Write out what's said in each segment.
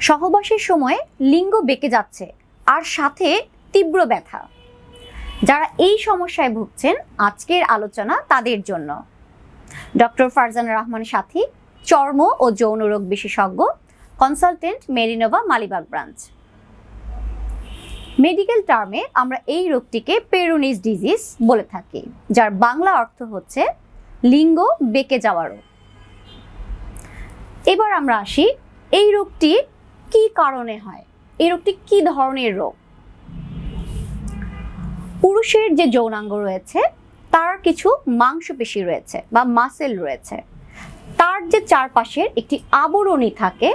সহবাসের সময় লিঙ্গ বেঁকে যাচ্ছে আর সাথে তীব্র ব্যথা। যারা এই সমস্যায় ভুগছেন, আজকের আলোচনা তাদের জন্য। ডক্টর ফারজানা রহমান সাথী, চর্ম ও যৌন রোগ বিশেষজ্ঞ, কনসালটেন্ট, মেরিনোভা, মালিবাগ ব্রাঞ্চ। মেডিকেল টার্মে আমরা এই রোগটিকে পেরোনিস ডিজিজ বলে থাকি, যার বাংলা অর্থ হচ্ছে লিঙ্গ বেঁকে যাওয়া রোগ। এবার আমরা আসি, এই রোগটি কি কারণে হয়, এই রোগটি কি ধরনের রোগ। পুরুষের যে যৌনাঙ্গ রয়েছে তার কিছু মাংসপেশি রয়েছে বা মাসেল রয়েছে, তার যে চারপাশের একটি আবরণী থাকে,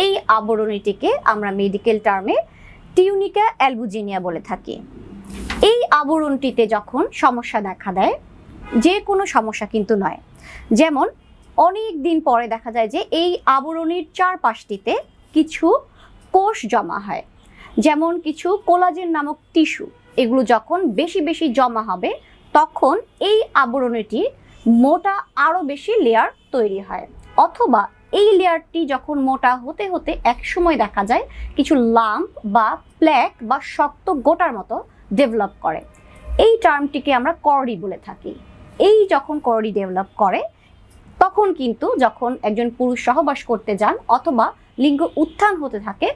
এই আবরণীটিকে আমরা মেডিকেল টার্মে টিউনিকা অ্যালবুজিনিয়া বলে থাকি। এই আবরণটিতে যখন সমস্যা দেখা দেয়, যে কোনো সমস্যা কিন্তু নয়, যেমন অনেক দিন পরে দেখা যায় যে এই আবরণীর চারপাশটিতে কিছু কোষ জমা হয়, যেমন কিছু কোলাজেন নামক টিস্যু, এগুলো যখন বেশি বেশি জমা হবে তখন এই আবরণীটি মোটা আরও বেশি লেয়ার তৈরি হয়, অথবা এই লেয়ারটি যখন মোটা হতে হতে একসময় দেখা যায় কিছু লাম্প বা প্ল্যাক বা শক্ত গোটার মতো ডেভেলপ করে। এই টার্মটিকে আমরা করডি বলে থাকি। এই যখন করডি ডেভেলপ করে তখন কিন্তু যখন একজন পুরুষ সহবাস করতে যান অথবা লিঙ্গ উত্থান হতে থাকে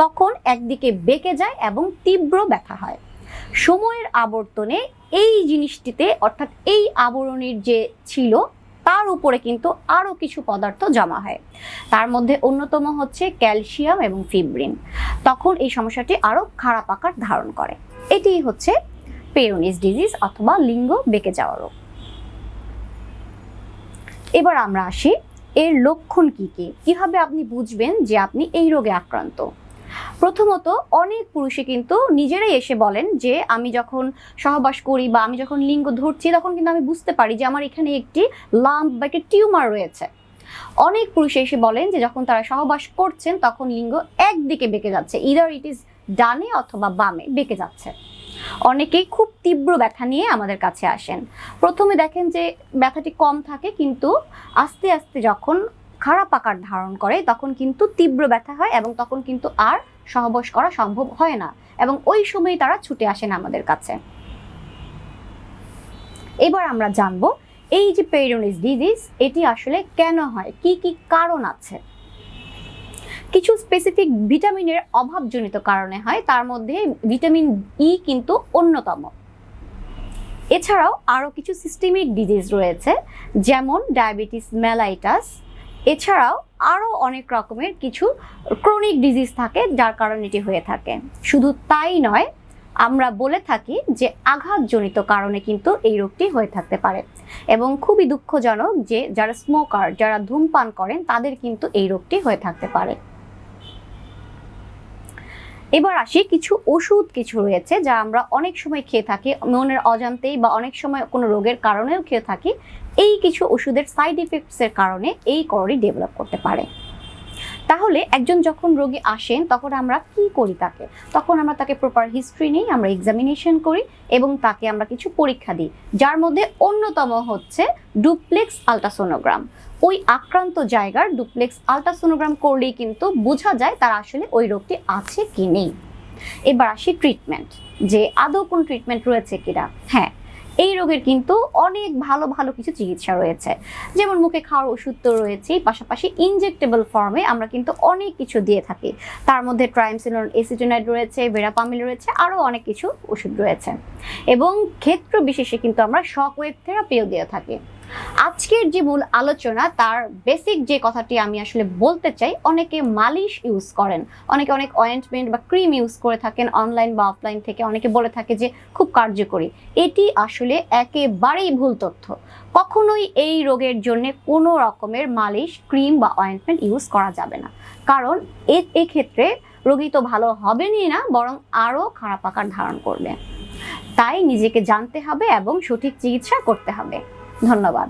তখন একদিকে বেঁকে যায় এবং তীব্র ব্যথা হয়। সময়ের আবর্তনে এই জিনিসটিতে, অর্থাৎ এই আবরণীর যে ছিল তার উপরে কিন্তু আরও কিছু পদার্থ জমা হয়, তার মধ্যে অন্যতম হচ্ছে ক্যালসিয়াম এবং ফিব্রিন। তখন এই সমস্যাটি আরও খারাপ আকার ধারণ করে। এটিই হচ্ছে পেরোনিস ডিজিজ অথবা লিঙ্গ বেঁকে যাওয়া রোগ। এবার আমরা আসি, এর লক্ষণ কি কি, কিভাবে আপনি বুঝবেন যে আপনি এই রোগে আক্রান্ত। প্রথমত, অনেক পুরুষে কিন্তু নিজেরাই এসে বলেন যে আমি যখন সহবাস করি বা আমি যখন লিঙ্গ ধরছি তখন কিন্তু আমি বুঝতে পারি যে আমার এখানে একটি লাম্প বা একটি টিউমার রয়েছে। অনেক পুরুষে এসে বলেন যে যখন তারা সহবাস করছেন তখন লিঙ্গ একদিকে বেঁকে যাচ্ছে, ইদার ইট ইজ ডানে অথবা বামে বেঁকে যাচ্ছে। অনেকেই খুব তীব্র ব্যথা নিয়ে আমাদের কাছে আসেন। প্রথমে দেখেন যে ব্যথাটি কম থাকে, কিন্তু আস্তে আস্তে যখন খারাপ আকার ধারণ করে তখন কিন্তু তীব্র ব্যথা হয় এবং তখন কিন্তু আর সহবাস করা সম্ভব হয় না এবং ওই সময় তারা ছুটে আসেন আমাদের কাছে। এবার আমরা জানবো এই যে পেরোনিস ডিজিজ, এটি আসলে কেন হয়, কি কি কারণ আছে। কিছু স্পেসিফিক ভিটামিনের অভাবজনিত কারণে হয়, তার মধ্যে ভিটামিন ই কিন্তু অন্যতম। এছাড়াও আরও কিছু সিস্টেমিক ডিজিজ রয়েছে, যেমন ডায়াবেটিস মেলাইটাস। এছাড়াও আরও অনেক রকমের কিছু ক্রনিক ডিজিজ থাকে যার কারণে এটি হয়ে থাকে। শুধু তাই নয়, আমরা বলে থাকি যে আঘাতজনিত কারণে কিন্তু এই রোগটি হয়ে থাকতে পারে এবং খুবই দুঃখজনক যে যারা স্মোকার, যারা ধূমপান করেন তাদের কিন্তু এই রোগটি হয়ে থাকতে পারে। এবার আসি, কিছু ওষুধ কিছু রয়েছে যা আমরা অনেক সময় খেয়ে থাকি মনের অজান্তেই বা অনেক সময় কোনো রোগের কারণেও খেয়ে থাকি। এই কিছু ওষুধের সাইড ইফেক্টসের কারণে এই করডি ডেভেলপ করতে পারে। তাহলে একজন যখন রোগী আসেন তখন আমরা কি করি, তখন আমরা তাকে প্রপার হিস্ট্রি নিই, আমরা এক্সামিনেশন করি এবং তাকে আমরা কিছু পরীক্ষা দিই, যার মধ্যে অন্যতম হচ্ছে ডুপ্লেক্স আল্ট্রাসোনোগ্রাম। ওই আক্রান্ত জায়গার ডুপ্লেক্স আল্ট্রাসোনোগ্রাম করলেই কিন্তু বোঝা যায় তার আসলে ওই রোগটি আছে কি নেই। এবার আসি ট্রিটমেন্ট, যে আদৌ কোন ট্রিটমেন্ট রয়েছে কিনা। হ্যাঁ, এই রোগের কিন্তু অনেক ভালো ভালো কিছু চিকিৎসা রয়েছে, যেমন মুখে খাওয়ার ওষুধ তো রয়েছেই, পাশাপাশি ইনজেক্টেবল ফর্মে আমরা কিন্তু অনেক কিছু দিয়ে থাকি। তার মধ্যে ট্রাইমসিনোন এসিটোনাইড রয়েছে, ভেরাপামিল রয়েছে, আরও অনেক কিছু ওষুধ রয়েছে এবং ক্ষেত্র বিশেষে কিন্তু আমরা শক ওয়েভ থেরাপিও দিয়ে থাকি। আজকের যে মূল আলোচনা, তার বেসিক যে কথাটি আমি আসলে বলতে চাই, অনেকে মালিশ ইউজ করেন, অনেকে অনেক অয়েন্টমেন্ট বা ক্রিম ইউজ করে থাকেন অনলাইন বা অফলাইন থেকে, অনেকে বলে থাকে যে খুব কার্যকরী। এটি আসলে একেবারেই ভুল তথ্য। কখনোই এই রোগের জন্য কোনো রকমের মালিশ, ক্রিম বা অয়েন্টমেন্ট ইউজ করা যাবে না, কারণ এক্ষেত্রে রোগী তো ভালো হবেনই না, বরং আরও খারাপ আকার ধারণ করবে। তাই নিজেকে জানতে হবে এবং সঠিক চিকিৎসা করতে হবে। ধন্যবাদ।